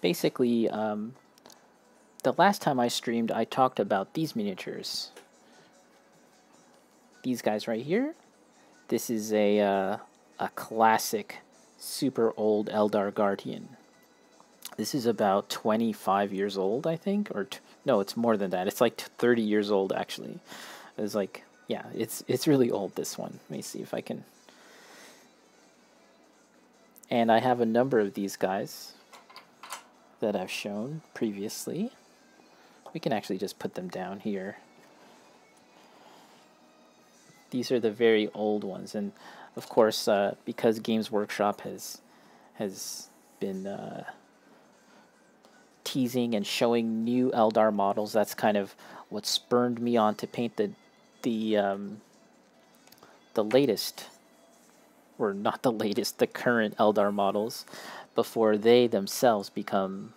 basically, the last time I streamed, I talked about these miniatures. These guys right here. This is a classic, super old Eldar Guardian. This is about 25 years old, I think, or no, it's more than that. It's like 30 years old, actually. It's like, yeah, it's really old, this one. Let me see if I can. And I have a number of these guys that I've shown previously. We can actually just put them down here. These are the very old ones, and of course, because Games Workshop has been teasing and showing new Eldar models, that's kind of what spurred me on to paint the latest, or not the latest, the current Eldar models before they themselves become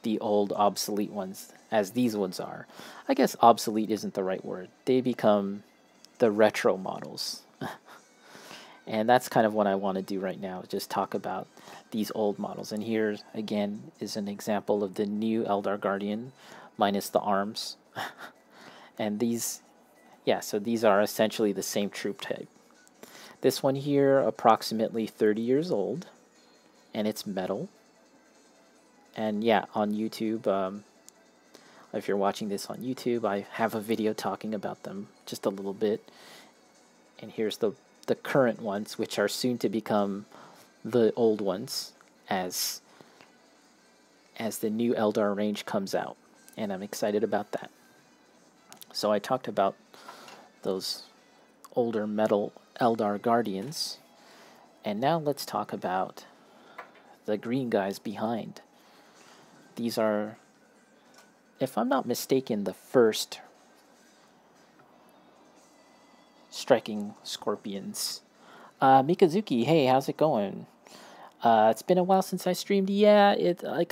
the old obsolete ones, as these ones are. I guess obsolete isn't the right word. They become the retro models. And that's kind of what I want to do right now, just talk about these old models. And here, again, is an example of the new Eldar Guardian, minus the arms. And these, yeah, so these are essentially the same troop type. This one here, approximately 30 years old, and it's metal. And yeah, on YouTube, if you're watching this on YouTube, I have a video talking about them just a little bit. And here's the current ones, which are soon to become the old ones as the new Eldar range comes out. And I'm excited about that. So I talked about those older metal Eldar Guardians. And now let's talk about the green guys behind. These are, if I'm not mistaken, the first striking scorpions. Mikazuki, hey, how's it going? It's been a while since I streamed. Yeah,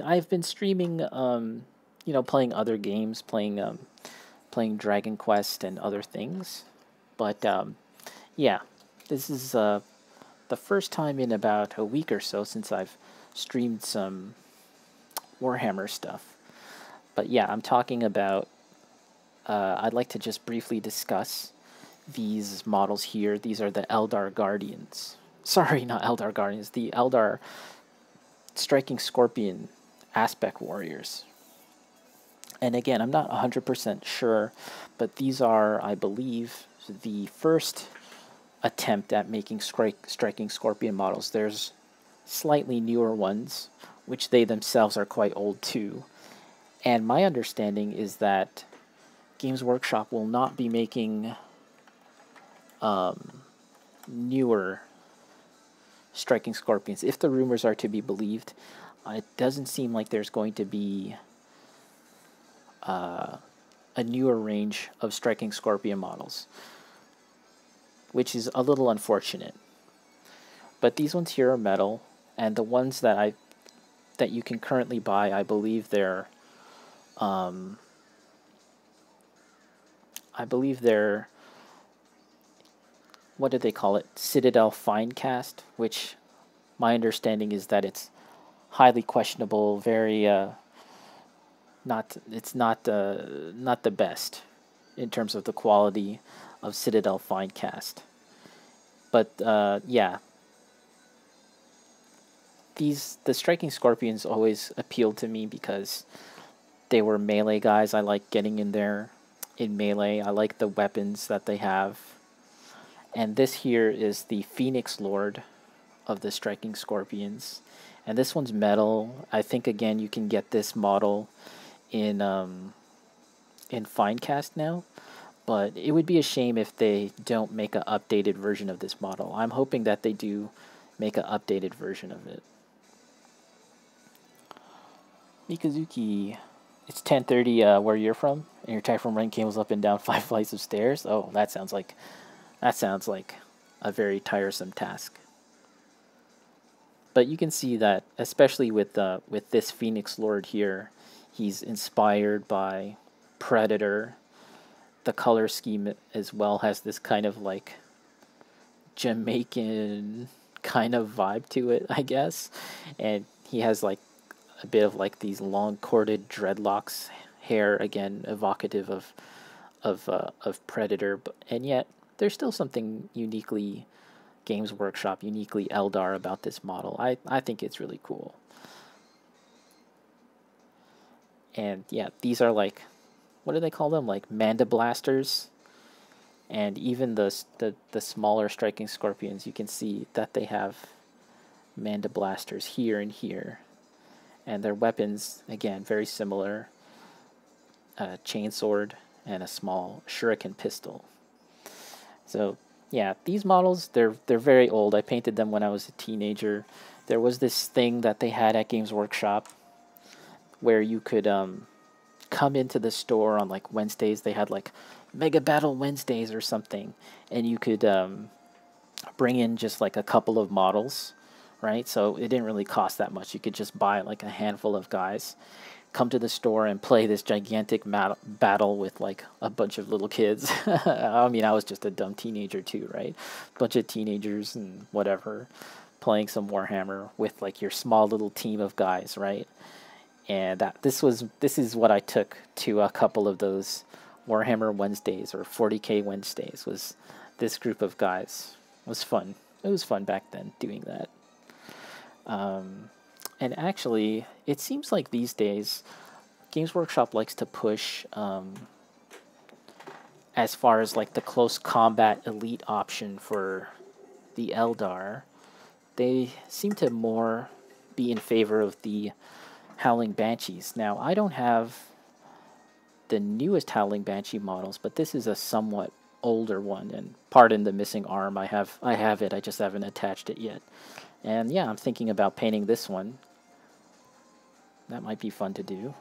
I've been streaming, you know, playing other games, playing Dragon Quest and other things. But yeah, this is the first time in about a week or so since I've streamed some Warhammer stuff. But yeah, I'm talking about, I'd like to just briefly discuss these models here. These are the Eldar Guardians. Sorry, not Eldar Guardians, the Eldar Striking Scorpion Aspect Warriors. And again, I'm not 100% sure, but these are, I believe, the first attempt at making Striking Scorpion models. There's slightly newer ones, which they themselves are quite old too. And my understanding is that Games Workshop will not be making newer Striking Scorpions. If the rumors are to be believed, it doesn't seem like there's going to be a newer range of Striking Scorpion models, which is a little unfortunate. But these ones here are metal, and the ones that you can currently buy, I believe they're what do they call it? Citadel fine cast, which my understanding is that it's highly questionable, very not the best in terms of the quality of Citadel fine cast. But yeah, the Striking Scorpions always appealed to me because they were melee guys. I like getting in there in melee. I like the weapons that they have. And this here is the Phoenix Lord of the Striking Scorpions. And this one's metal. I think, again, you can get this model in Finecast now. But it would be a shame if they don't make an updated version of this model. I'm hoping that they do make an updated version of it. Mikazuki, it's 10:30 where you're from, and your Typhoon Run cables up and down 5 flights of stairs. Oh, that sounds like a very tiresome task. But you can see that, especially with this Phoenix Lord here, he's inspired by Predator. The color scheme as well has this kind of like Jamaican kind of vibe to it, I guess. And he has like a bit of like these long corded dreadlocks, hair again evocative of Predator, and yet there's still something uniquely Games Workshop, uniquely Eldar about this model. I think it's really cool. And yeah, these are like, what do they call them? Like Manda Blasters. And even the smaller striking scorpions, you can see that they have Manda Blasters here and here. And their weapons, again, very similar. A chainsword and a small shuriken pistol. So yeah, these models, they're very old. I painted them when I was a teenager. There was this thing that they had at Games Workshop where you could come into the store on like Wednesdays. They had like Mega Battle Wednesdays or something, and you could bring in just like a couple of models, right? So it didn't really cost that much. You could just buy like a handful of guys, come to the store and play this gigantic battle with like a bunch of little kids. I mean, I was just a dumb teenager too, right? Bunch of teenagers and whatever, playing some Warhammer with like your small little team of guys, right? And this is what I took to a couple of those Warhammer Wednesdays or 40K Wednesdays, was this group of guys. It was fun. It was fun back then doing that. And actually, it seems like these days, Games Workshop likes to push as far as like the close combat elite option for the Eldar. They seem to more be in favor of the Howling Banshees. Now, I don't have the newest Howling Banshee models, but this is a somewhat older one, and pardon the missing arm. I have it, I just haven't attached it yet. And yeah, I'm thinking about painting this one. That might be fun to do.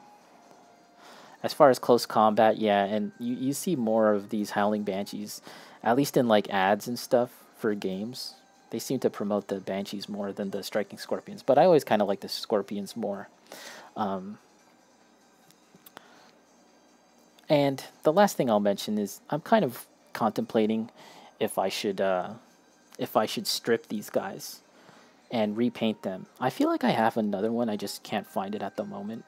As far as close combat, yeah, and you see more of these Howling Banshees, at least in like ads and stuff for games. They seem to promote the Banshees more than the Striking Scorpions, but I always kind of like the Scorpions more. And the last thing I'll mention is I'm kind of contemplating if I should strip these guys and repaint them. I feel like I have another one, I just can't find it at the moment.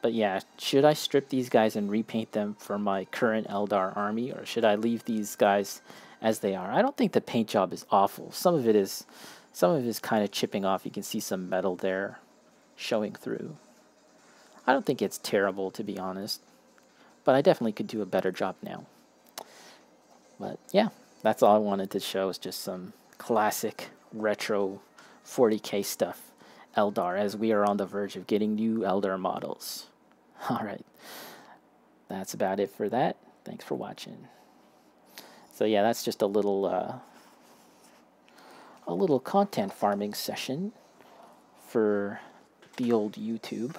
But yeah, should I strip these guys and repaint them for my current Eldar army, or should I leave these guys as they are? I don't think the paint job is awful. Some of it is kind of chipping off. You can see some metal there showing through. I don't think it's terrible, to be honest, but I definitely could do a better job now. But yeah, that's all I wanted to show, is just some classic retro 40K stuff, Eldar, as we are on the verge of getting new Eldar models. Alright, that's about it for that. Thanks for watching. So yeah, that's just a little content farming session for the old YouTube.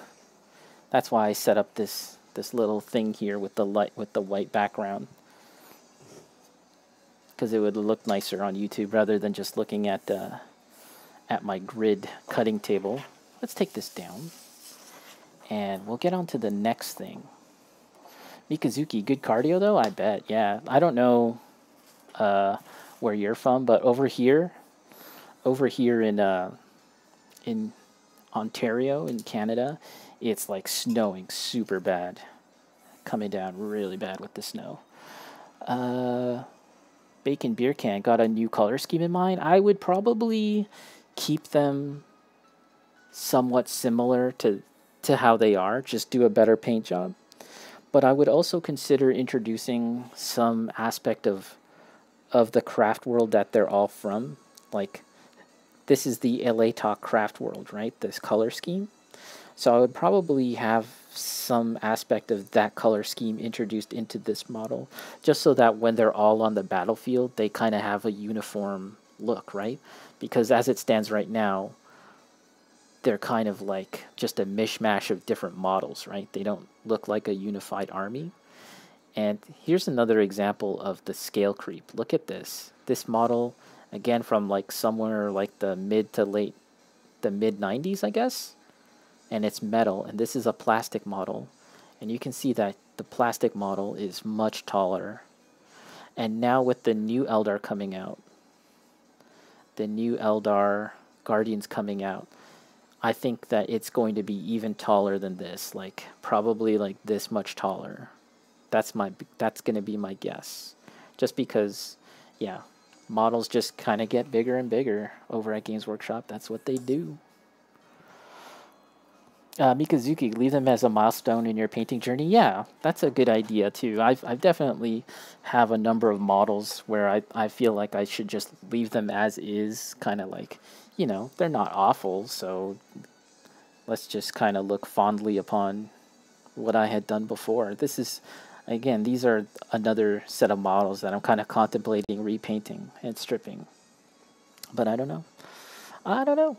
That's why I set up this little thing here with the white background, because it would look nicer on YouTube rather than just looking at my grid cutting table. Let's take this down, and we'll get on to the next thing. Mikazuki, good cardio though, I bet. Yeah, I don't know where you're from, but over here in Ontario in Canada, it's like snowing super bad, coming down really bad with the snow. Bacon Beer Can, got a new color scheme in mind. I would probably keep them somewhat similar to how they are, just do a better paint job. But I would also consider introducing some aspect of the craft world that they're all from. Like, this is the LA Talk craft world, right? This color scheme. So I would probably have some aspect of that color scheme introduced into this model, just so that when they're all on the battlefield, they kind of have a uniform look, right? Because as it stands right now, they're kind of like just a mishmash of different models, right? They don't look like a unified army. And here's another example of the scale creep. Look at this. This model, again, from like somewhere like the mid 90s, I guess. And it's metal, and this is a plastic model. And you can see that the plastic model is much taller. And now with the new Eldar coming out, the new Eldar Guardians coming out, I think that it's going to be even taller than this, like probably like this much taller. That's going to be my guess. Just because, yeah, models just kind of get bigger and bigger over at Games Workshop. That's what they do. Mikazuki, leave them as a milestone in your painting journey. Yeah, that's a good idea too. I've definitely have a number of models where I feel like I should just leave them as is, kind of like, you know, they're not awful, so let's just kind of look fondly upon what I had done before. This is, again, these are another set of models that I'm kind of contemplating repainting and stripping. But I don't know. I don't know.